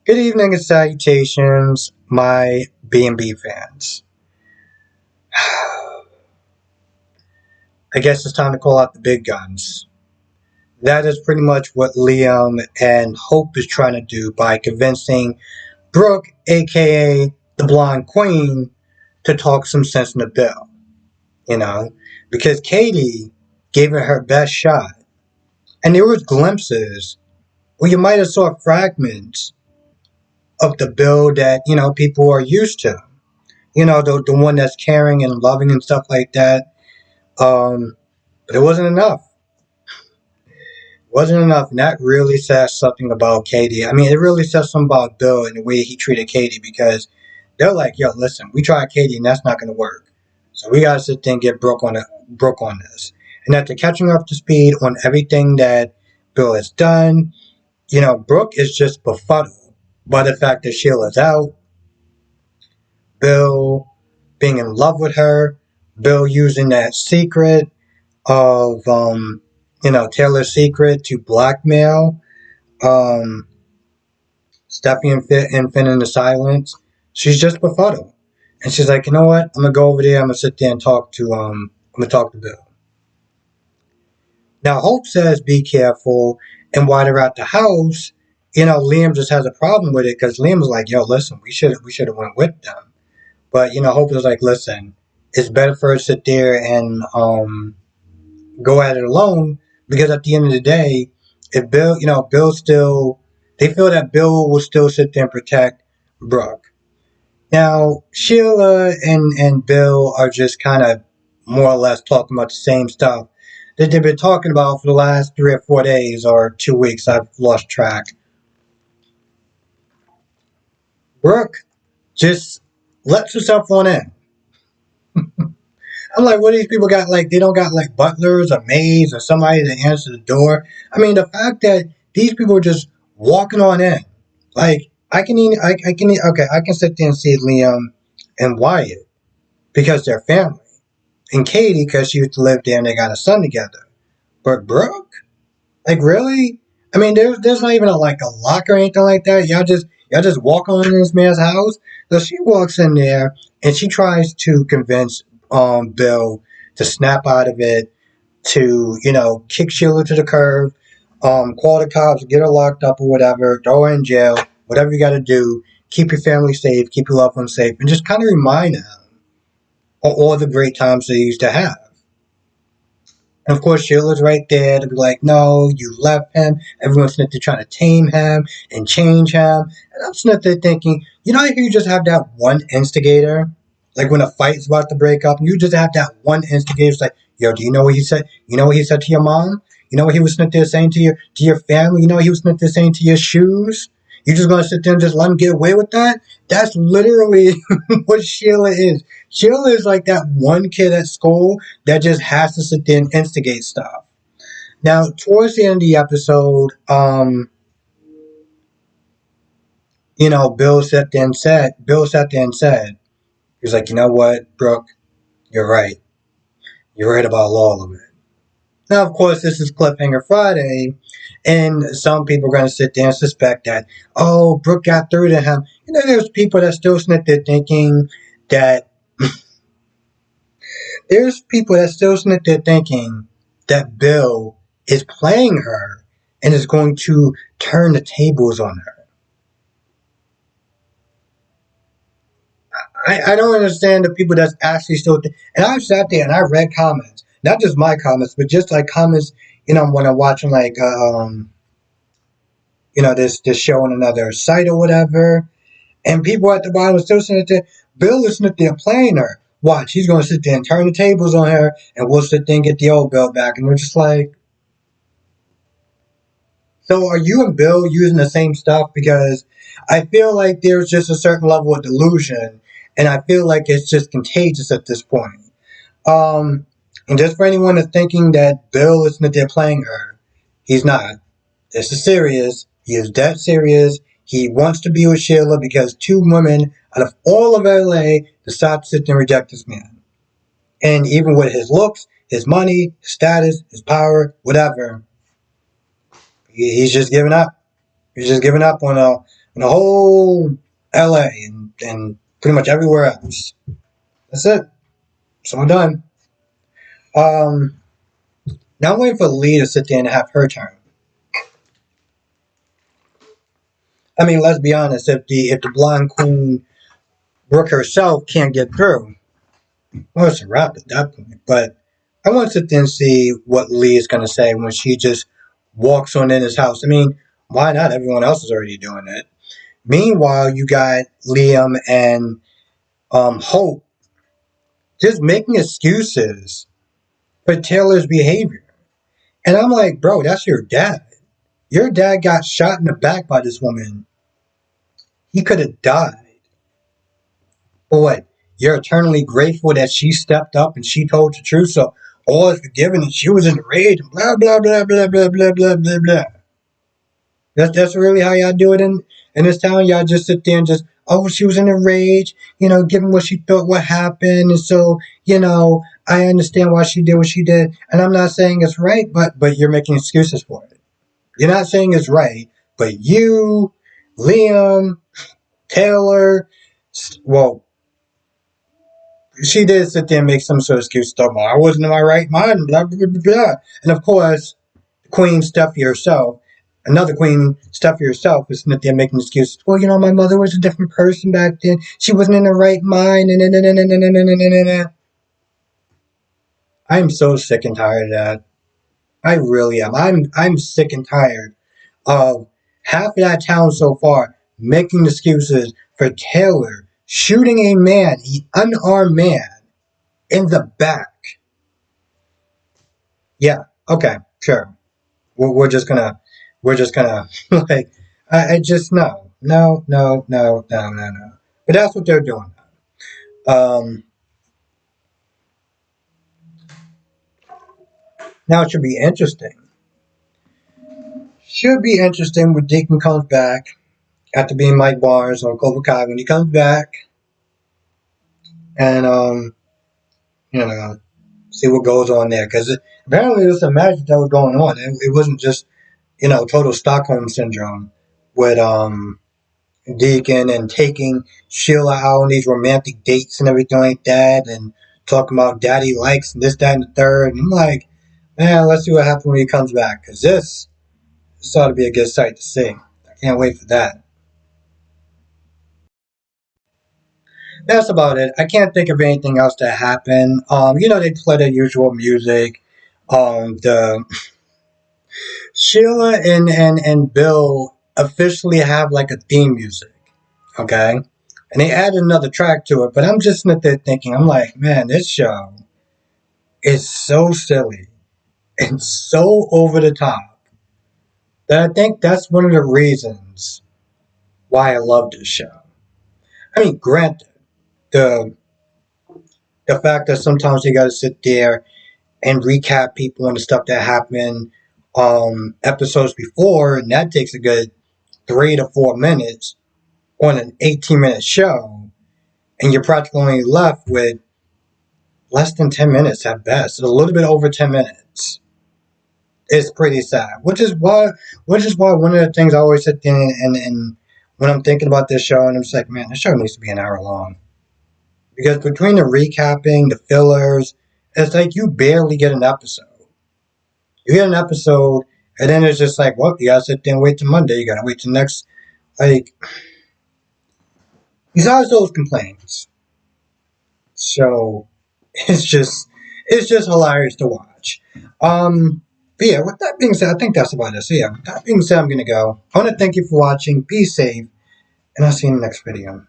Good evening and salutations, my B&B fans. I guess it's time to call out the big guns. That is pretty much what Liam and Hope is trying to do by convincing Brooke, aka the Blonde Queen, to talk some sense into Bill. You know, because Katie gave it her best shot, and there was glimpses, or you might have saw fragments of the Bill that people are used to. The one that's caring and loving and stuff like that. But it wasn't enough. It wasn't enough, and that really says something about Katie. I mean, it really says something about Bill and the way he treated Katie because they're like, "Yo, listen, we tried Katie and that's not going to work. So we got to sit there and get Brooke on this." And after catching up to speed on everything that Bill has done, Brooke is just befuddled by the fact that Sheila's out, Bill being in love with her, Bill using that secret of Taylor's secret to blackmail um Stephanie and Finn in the silence. She's just befuddled. And she's like, you know what? I'm gonna go over there, I'm gonna sit there and I'm gonna talk to Bill. Now Hope says be careful, and while they're at the house, Liam just has a problem with it because Liam's like, yo, listen, we should have went with them. But Hope is like, listen, it's better for us to sit there and go at it alone because at the end of the day, if Bill, Bill still, they feel that Bill will still sit there and protect Brooke. Now, Sheila and Bill are just kind of more or less talking about the same stuff that they've been talking about for the last 3 or 4 days or 2 weeks. I've lost track. Brooke just lets herself on in. I'm like, what do these people got? Like, they don't got like butlers or maids or somebody to answer the door. I mean, the fact that these people are just walking on in, like, okay, I can sit there and see Liam and Wyatt because they're family, and Katie because she used to live there and they got a son together. But Brooke, like, really? I mean, there's not even like a lock or anything like that. Y'all just walk on in this man's house. So she walks in there and she tries to convince Bill to snap out of it, to kick Sheila to the curb, call the cops, get her locked up or whatever, throw her in jail, whatever you got to do. Keep your family safe, keep your loved ones safe, and just kind of remind them of all the great times they used to have. And of course, Sheila's right there to be like, no, you left him. Everyone's sitting there trying to tame him and change him. And I'm sitting there thinking, how you just have that one instigator? Like when a fight's about to break up, you just have that one instigator. It's like, yo, do you know what he said? You know what he said to your mom? You know what he was sitting there saying to your family? You know what he was sitting there saying to your shoes? You just gonna sit there and just let him get away with that? That's literally what Sheila is. Sheila is like that one kid at school that just has to sit there and instigate stuff. Now, towards the end of the episode, Bill sat there and said, he was like, you know what, Brooke, you're right. You're right about all of it. Now, of course, this is Cliffhanger Friday, and some people are going to sit there and suspect that, oh, Brooke got through to him. There's people that still sit there thinking that there's people that still sit there thinking that Bill is playing her and is going to turn the tables on her. I don't understand the people that's actually still. And I've sat there and I read comments, not just my comments, but just like comments. When I'm watching like this show on another site or whatever, and people at the bottom are still sitting there. Bill is sitting there playing her. Watch, he's going to sit there and turn the tables on her, and we'll sit there and get the old Bill back. And we're just like, so are you and Bill using the same stuff? Because I feel like there's just a certain level of delusion, and I feel like it's just contagious at this point. Um, and just for anyone that's thinking that Bill is not there playing her, he's not. This is serious. He is dead serious. He wants to be with Sheila because two women out of all of LA decide to sit there and reject this man. And even with his looks, his money, his status, his power, whatever, he's just giving up. He's just giving up on the whole LA and pretty much everywhere else. That's it. So I'm done. Um, Now I'm waiting for Lee to sit there and have her turn. I mean, let's be honest. If the blonde queen Brooke herself can't get through, well, it's a wrap at that point. But I want to sit there and see what Lee is going to say when she just walks on in his house. I mean, why not? Everyone else is already doing it. Meanwhile, you got Liam and Hope just making excuses for Taylor's behavior. And I'm like, bro, that's your dad. Your dad got shot in the back by this woman. He could have died. But what? You're eternally grateful that she stepped up and she told the truth. So all is forgiven and she was in rage and blah blah blah blah blah blah blah blah blah. That's really how y'all do it in this town. Y'all just sit there and just, oh, she was in a rage, given what she thought what happened, and so I understand why she did what she did, and I'm not saying it's right, but you're making excuses for it. You're not saying it's right, but you, Liam, Taylor, well, she did sit there and make some sort of excuse stuff. I wasn't in my right mind, blah blah blah blah, and of course, Queen Steffi herself. Another Queen Steffi herself is sitting there making excuses. Well, my mother was a different person back then. She wasn't in the right mind. I am so sick and tired of that. I really am. I'm sick and tired of half of that town so far making excuses for Taylor shooting a man, an unarmed man, in the back. Yeah. Okay. Sure. We're just gonna like I just no. But that's what they're doing. Um, Now it should be interesting. Should be interesting when Deacon comes back after being Mike Barnes or Cobra Kai when he comes back and you know see what goes on there because apparently there's some magic that was going on. It wasn't just total Stockholm syndrome with Deacon and taking Sheila out on these romantic dates and everything like that, and talking about daddy likes and this, that, and the third. And I'm like, man, let's see what happens when he comes back because this ought to be a good sight to see. I can't wait for that. That's about it. I can't think of anything else that happened. They play their usual music. The Sheila and Bill officially have like a theme music. Okay. And they added another track to it, but I'm just sitting there thinking, I'm like, man, this show is so silly and so over the top that I think that's one of the reasons why I love this show. I mean, granted, the the fact that sometimes you got to sit there and recap people and the stuff that happened episodes before, and that takes a good 3 to 4 minutes on an 18-minute show, and you're practically only left with less than 10 minutes at best, a little bit over 10 minutes. It's pretty sad, which is why one of the things I always sit there and when I'm thinking about this show, and I'm just like, man, this show needs to be an hour long because between the recapping, the fillers, it's like you barely get an episode. You get an episode, and then it's just like, well, you gotta sit there and wait till Monday. You gotta wait till next. Like, besides those complaints, so it's just hilarious to watch. But yeah, with that being said, I think that's about it. So yeah, with that being said, I'm gonna go. I want to thank you for watching. Be safe, and I'll see you in the next video.